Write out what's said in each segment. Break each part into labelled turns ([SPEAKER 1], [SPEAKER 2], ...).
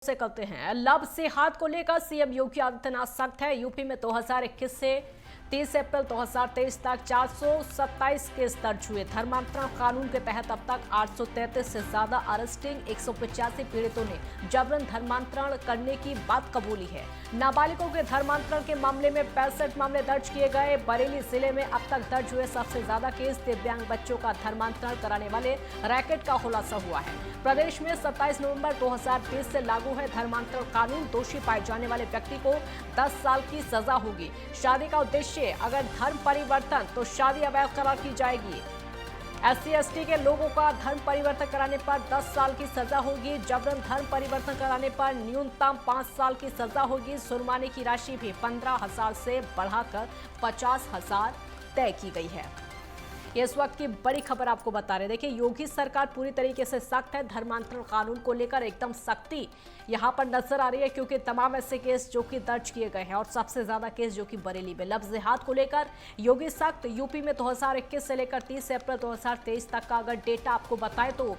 [SPEAKER 1] से करते हैं। लव से हाथ को लेकर सीएम योगी आदित्यनाथ सख्त है। यूपी में 2021 से 30 अप्रैल 2023 तक 427 केस दर्ज हुए। धर्मांतरण कानून के तहत अब तक 833 से ज्यादा अरेस्टिंग, 185 पीड़ितों ने जबरन धर्मांतरण करने की बात कबूली है। नाबालिगों के धर्मांतरण के मामले में 65 मामले दर्ज किए गए। बरेली जिले में अब तक दर्ज हुए सबसे ज्यादा केस दिव्यांग बच्चों का धर्मांतरण कराने वाले रैकेट का खुलासा हुआ है। प्रदेश में 27 नवंबर 2020 से लागू है धर्मांतरण कानून। दोषी पाए जाने वाले व्यक्ति को 10 साल की सजा होगी। शादी का उद्देश्य अगर धर्म परिवर्तन तो शादी अवैध करार की जाएगी। SC/ST के लोगों का धर्म परिवर्तन कराने पर 10 साल की सजा होगी। जबरन धर्म परिवर्तन कराने पर न्यूनतम 5 साल की सजा होगी। जुर्माने की राशि भी 15,000 से बढ़ाकर 50,000 तय की गई है। ये इस वक्त की बड़ी खबर आपको बता रहे हैं। देखिए, योगी सरकार पूरी तरीके से सख्त है। धर्मांतरण कानून को लेकर एकदम सख्ती यहां पर नजर आ रही है, क्योंकि तमाम ऐसे केस जो कि दर्ज किए गए हैं और सबसे ज्यादा केस जो कि बरेली में। लव जिहाद को लेकर योगी सख्त। यूपी में 2021 से लेकर 30 अप्रैल 2023 तक का अगर डेटा आपको बताएं तो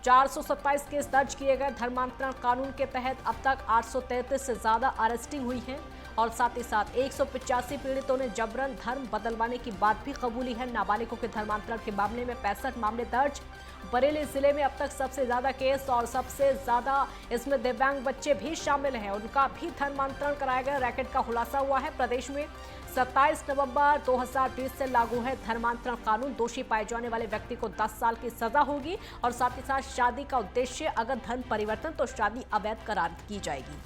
[SPEAKER 1] 427 केस दर्ज किए गए। धर्मांतरण कानून के तहत अब तक 833 से ज्यादा अरेस्टिंग हुई है और साथ ही साथ 185 पीड़ितों ने जबरन धर्म बदलवाने की बात भी कबूली है। नाबालिगों के धर्मांतरण के मामले में 65 मामले दर्ज। बरेली जिले में अब तक सबसे ज्यादा केस और सबसे ज्यादा इसमें दिव्यांग बच्चे भी शामिल हैं, उनका भी धर्मांतरण कराया गया। रैकेट का खुलासा हुआ है। प्रदेश में 27 नवंबर 2020 से लागू है धर्मांतरण कानून। दोषी पाए जाने वाले व्यक्ति को 10 साल की सजा होगी और साथ ही साथ शादी का उद्देश्य अगर धर्म परिवर्तन तो शादी अवैध करार की जाएगी।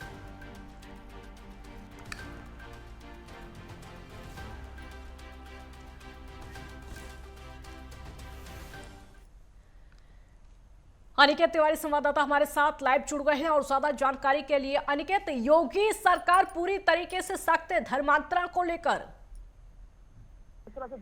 [SPEAKER 1] अनिकेत तिवारी संवाददाता हमारे साथ लाइव जुड़ गए हैं और ज्यादा जानकारी के लिए। अनिकेत, योगी सरकार पूरी तरीके से सख्त है धर्मांतरण को लेकर।
[SPEAKER 2] इस तरह से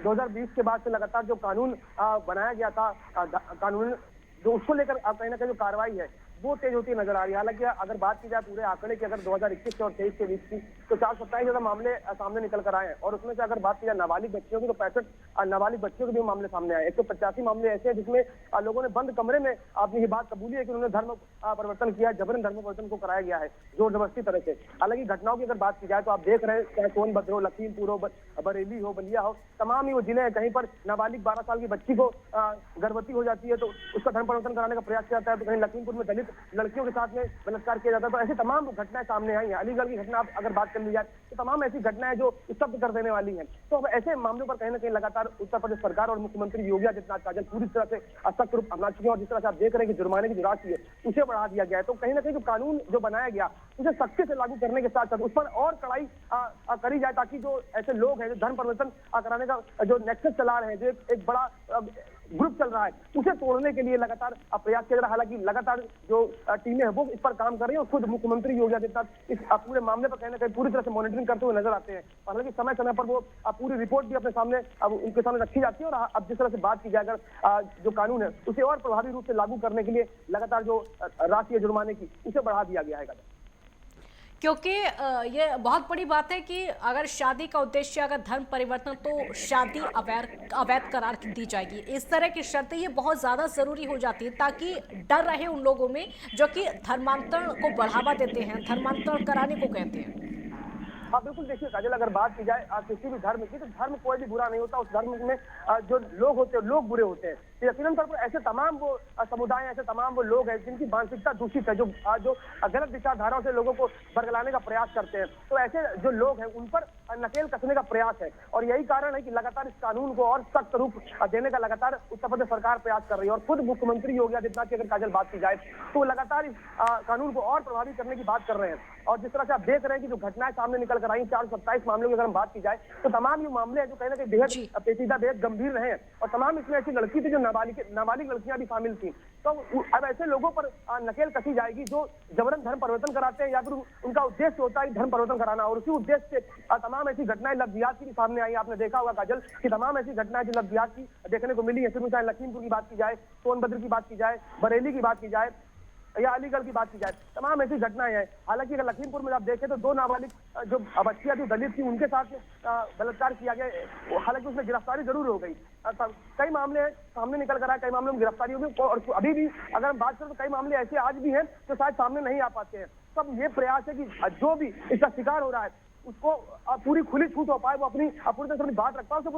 [SPEAKER 2] 2020 के बाद से लगातार जो कानून बनाया गया था, कानून जो उसको लेकर कहीं ना कहीं जो कार्रवाई है वो तेज होती नजर आ रही है। हालांकि अगर बात की जाए पूरे आंकड़े की, अगर 2021 और 23 के बीच की, तो 427 ज्यादा मामले सामने निकल कर आए हैं और उसमें से अगर बात की जाए नाबालिग बच्चियों की तो 65 नाबालिग बच्चियों के भी मामले सामने आए। 185 मामले ऐसे हैं जिसमें लोगों ने बंद कमरे में अपनी ये बात कबूली है कि उन्होंने धर्म परिवर्तन किया, जबरन धर्म परिवर्तन को कराया गया है जोर जबरदस्ती तरह से। हालांकि घटनाओं की अगर बात की जाए तो आप देख रहे हैं, चाहे सोनभद्र हो, लखीमपुर हो, बरेली हो, बलिया हो, तमाम ही वो जिले हैं। कहीं पर नाबालिग 12 साल की बच्ची को गर्भवती हो जाती है तो उसका धर्म परिवर्तन कराने का प्रयास किया जाता है। तो कहीं लखीमपुर में दलित लड़कियों के साथ में बलात्कार किया जाता है। तो ऐसी तमाम घटनाएं सामने आई हैं। अलीगढ़ की घटना अगर बात कर ली जाए तो तमाम ऐसी घटनाएं जो स्तब्ध कर देने वाली हैं। तो अब ऐसे मामलों पर कहीं ना कहीं लगातार उत्तर प्रदेश सरकार और मुख्यमंत्री योगी आदित्यनाथ काजल पूरी तरह से सख्त रूप अपना चुके हैं और जिस तरह से आप देख रहे हैं कि जुर्माने की जो राशि है उसे बढ़ा दिया गया है। तो कहीं ना कहीं जो कानून जो बनाया गया उसे सख्ती से लागू करने के साथ साथ उस पर और कड़ाई करी जाए, ताकि जो ऐसे लोग हैं जो धर्म परिवर्तन कराने का जो नेक्सस चला रहे हैं, जो एक बड़ा ग्रुप चल रहा है, उसे तोड़ने के लिए लगातार प्रयास किया जा रहा है। हालांकि लगातार जो टीमें हैं वो इस पर काम कर रही है और खुद मुख्यमंत्री योगी आदित्यनाथ इस पूरे मामले पर कहीं ना कहीं पूरी तरह से मॉनिटरिंग करते हुए नजर आते हैं। हालांकि समय समय पर वो पूरी रिपोर्ट भी अपने सामने अब उनके सामने रखी जाती है और अब जिस तरह से बात की जाए अगर जो कानून है उसे और प्रभावी रूप से लागू करने के लिए लगातार जो राशि है जुर्माने की उसे बढ़ा दिया गया है।
[SPEAKER 1] क्योंकि ये बहुत बड़ी बात है कि अगर शादी का उद्देश्य अगर धर्म परिवर्तन तो शादी अवैध करार दी जाएगी। इस तरह की शर्तें ये बहुत ज्यादा जरूरी हो जाती है ताकि डर रहे उन लोगों में जो कि धर्मांतरण को बढ़ावा देते हैं, धर्मांतरण कराने को कहते हैं।
[SPEAKER 2] हाँ बिल्कुल, देखिए काजल, अगर बात की जाए किसी भी धर्म की तो धर्म कोई भी बुरा नहीं होता। उस धर्म में जो लोग होते हैं लोग बुरे होते हैं। यकीनन तौर पर ऐसे तमाम वो समुदाय, ऐसे तमाम वो लोग हैं जिनकी मानसिकता दूषित है, जो गलत विचारधाराओं से लोगों को बरगलाने का प्रयास करते हैं। तो ऐसे जो लोग हैं उन पर नकेल कसने का प्रयास है और यही कारण है कि लगातार इस कानून को और सख्त रूप देने का लगातार उत्तर प्रदेश सरकार प्रयास कर रही है। और खुद मुख्यमंत्री योगी आदित्यनाथ की अगर काजल बात की जाए तो लगातार इस कानून को और प्रभावी करने की बात कर रहे हैं। और जिस तरह से आप देख रहे हैं कि जो घटनाएं सामने निकल कर आई, 427 मामलों की अगर हम बात की जाए तो तमाम ये मामले हैं जो कहीं ना कहीं बेहद पेचीदा, बेहद गंभीर रहे हैं और तमाम इसमें ऐसी लड़की थी जो नाबालिग लड़कियां भी शामिल थी। तो अब ऐसे लोगों पर नकेल कसी जाएगी जो जबरन धर्म परिवर्तन कराते हैं या फिर उनका उद्देश्य होता है धर्म परिवर्तन कराना। और उसी उद्देश्य से तमाम ऐसी घटनाएं लव जिहाद की भी सामने आई। आपने देखा होगा काजल कि तमाम ऐसी घटनाएं जो लव जिहाद की देखने को मिली है, फिर चाहे लखीमपुर की बात की जाए, सोनभद्र की बात की जाए, बरेली की बात की जाए, या अलीगढ़ की बात की जाए, तमाम ऐसी घटनाएं हैं। हालांकि अगर लखीमपुर में आप देखें तो 2 नाबालिग जो बच्चियां थी, दलित थी, उनके साथ बलात्कार किया गया। हालांकि उसमें गिरफ्तारी जरूर हो गई। कई मामले सामने निकल कर आए, कई मामलों में गिरफ्तारी हो गई, और अभी भी अगर हम बात करें तो कई मामले ऐसे आज भी हैं जो शायद सामने नहीं आ पाते हैं। तब ये प्रयास है कि जो भी इसका शिकार हो रहा है उसको पूरी खुली छूट हो पाए, वो पूरी तरह से अपनी बात रख पाए, उसे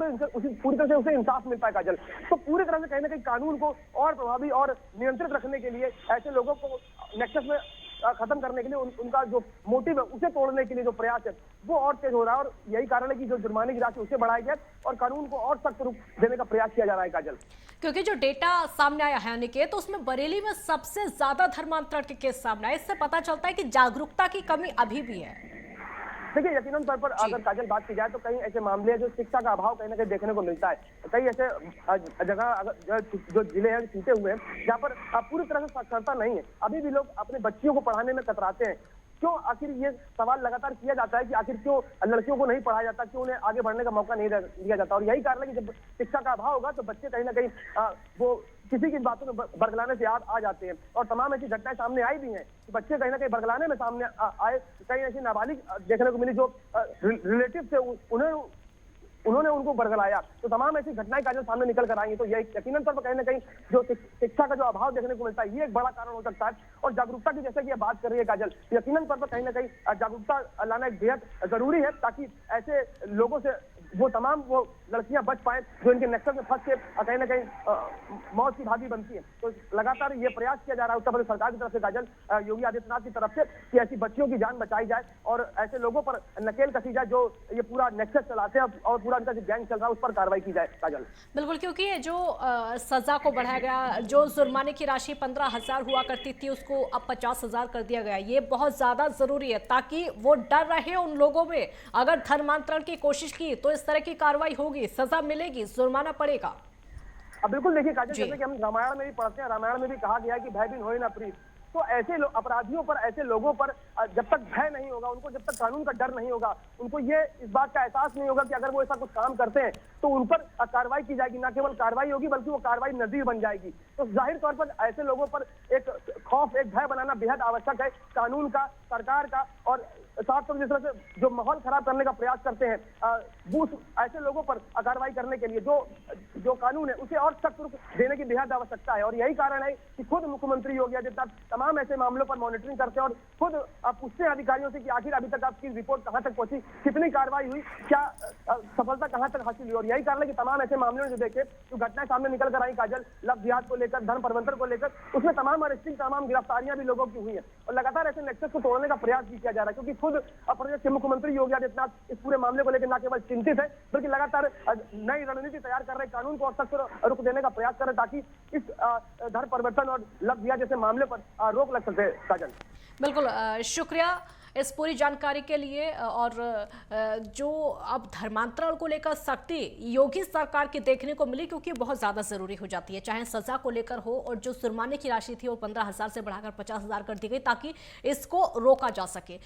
[SPEAKER 2] पूरी तरह से उसे इंसाफ मिल पाए। काजल, तो पूरी तरह से कहीं ना कहीं कानून को और प्रभावी और नियंत्रित रखने के लिए, ऐसे लोगों को नेक्सस में खत्म करने के लिए, उनका जो मोटिव है उसे तोड़ने के लिए जो प्रयास है वो और तेज हो रहा है। और यही कारण है कि जो जुर्माने की राशि उसे बढ़ाई जाए और कानून को और सख्त रूप देने का प्रयास किया जा रहा है। काजल,
[SPEAKER 1] क्योंकि जो डेटा सामने आया है अनिकेत, तो उसमें बरेली में सबसे ज्यादा धर्मांतरण के केस सामने आए। इससे पता चलता है कि जागरूकता की कमी अभी भी है।
[SPEAKER 2] देखिए, यकीनन तौर पर अगर काजल बात की जाए तो कई ऐसे मामले हैं जो शिक्षा का अभाव कहीं ना कहीं देखने को मिलता है। कई ऐसे जगह जो जिले हैं छूटे हुए हैं जहाँ पर पूरी तरह से साक्षरता नहीं है। अभी भी लोग अपने बच्चियों को पढ़ाने में कतराते हैं। क्यों? आखिर ये सवाल लगातार किया जाता है कि आखिर क्यों लड़कियों को नहीं पढ़ाया जाता, क्यों उन्हें आगे बढ़ने का मौका नहीं दिया जाता। और यही कारण है कि जब शिक्षा का अभाव होगा तो बच्चे कहीं ना कहीं वो किसी की बातों में बरगलाने से आ जाते हैं। और तमाम ऐसी घटनाएं सामने आई भी हैं कि बच्चे कहीं ना कहीं बरगलाने में सामने आए। कई ऐसी नाबालिग देखने को मिली जो रिलेटिव से उन्होंने उनको बरगलाया। तो तमाम ऐसी घटनाएं काजल सामने निकल कर आएंगी। तो यह यकीनन तौर पर कहीं ना कहीं जो शिक्षा का जो अभाव देखने को मिलता है ये एक बड़ा कारण हो सकता है। और जागरूकता की जैसे कि ये बात कर रही है काजल, यकीनन तौर पर कहीं ना कहीं जागरूकता लाना एक बेहद जरूरी है, ताकि ऐसे लोगों से वो तमाम वो लड़कियां बच पाए जो इनके नेक्सस में फंस के कहीं ना कहीं मौत की भागी बनती है। तो लगातार ये प्रयास किया जा रहा है उत्तर प्रदेश सरकार की तरफ से काजल, योगी आदित्यनाथ की तरफ से, कि ऐसी बच्चियों की जान बचाई जाए और ऐसे लोगों पर नकेल कसी जाए जो ये पूरा नेक्सस चलाते हैं और पूरा इनका जो गैंग चल रहा है उस पर कार्रवाई की जाए। काजल,
[SPEAKER 1] बिल्कुल, क्योंकि ये जो सजा को बढ़ाया गया, जो जुर्माने की राशि 15,000 हुआ करती थी उसको अब 50,000 कर दिया गया, ये बहुत ज्यादा जरूरी है ताकि वो डर रहे उन लोगों में। अगर धर्मांतरण की कोशिश की तो इस तरह की कार्रवाई होगी, सजा मिलेगी, जुर्माना पड़ेगा।
[SPEAKER 2] अब बिल्कुल देखिए काजल, जैसे कि हम रामायण में भी पढ़ते हैं, रामायण में भी कहा गया है कि भय बिन होए ना प्रीत। तो ऐसे अपराधियों पर, ऐसे लोगों पर जब तक भय नहीं होगा, उनको जब तक कानून का डर नहीं होगा, उनको ये इस बात का एहसास नहीं होगा कि अगर वो ऐसा कुछ काम करते हैं तो उन पर कार्रवाई की जाएगी। ना केवल कार्रवाई होगी बल्कि वो कार्रवाई नजीर बन जाएगी। तो जाहिर तौर पर ऐसे लोगों पर एक खौफ, एक भय बनाना बेहद आवश्यक है, कानून का, सरकार का। और साथ साथ जिस तरह से जो माहौल खराब करने का प्रयास करते हैं वो ऐसे लोगों पर कार्रवाई करने के लिए जो कानून है उसे और सख्त रूप देने की बेहद आवश्यकता है। और यही कारण है कि खुद मुख्यमंत्री योगी आदित्यनाथ तमाम ऐसे मामलों पर मॉनिटरिंग करते हैं और खुद पूछते हैं अधिकारियों से कि आखिर अभी तक आपकी रिपोर्ट कहां तक पहुंची, कितनी कार्रवाई हुई, क्या सफलता कहां तक हासिल हुई। और यही कारण है कि तमाम ऐसे मामलों में जो देखे, जो घटनाएं सामने निकल कर आई काजल, लव जिहाद को लेकर, धर्म प्रबंधन को लेकर, उसमें तमाम अरेस्टिंग, तमाम गिरफ्तारियां भी लोगों की हुई है। और लगातार ऐसे नेक्सस को तोड़ने का प्रयास भी किया जा रहा है, क्योंकि खुद प्रदेश के मुख्यमंत्री योगी आदित्यनाथ इस पूरे मामले को लेकर न केवल चिंतित है बल्कि लगातार नई रणनीति तैयार कर रहे, कानून को और सख्त रुख देने का प्रयास कर रहे ताकि इस धर्म परिवर्तन और लव जिहाद जैसे मामले पर रोक लग सके। काजल,
[SPEAKER 1] बिल्कुल, शुक्रिया इस पूरी जानकारी के लिए। और जो अब धर्मांतरण को लेकर सख्ती योगी सरकार की देखने को मिली, क्योंकि बहुत ज़्यादा ज़रूरी हो जाती है, चाहे सज़ा को लेकर हो, और जो जुर्माने की राशि थी वो 15,000 से बढ़ाकर 50,000 कर दी गई ताकि इसको रोका जा सके।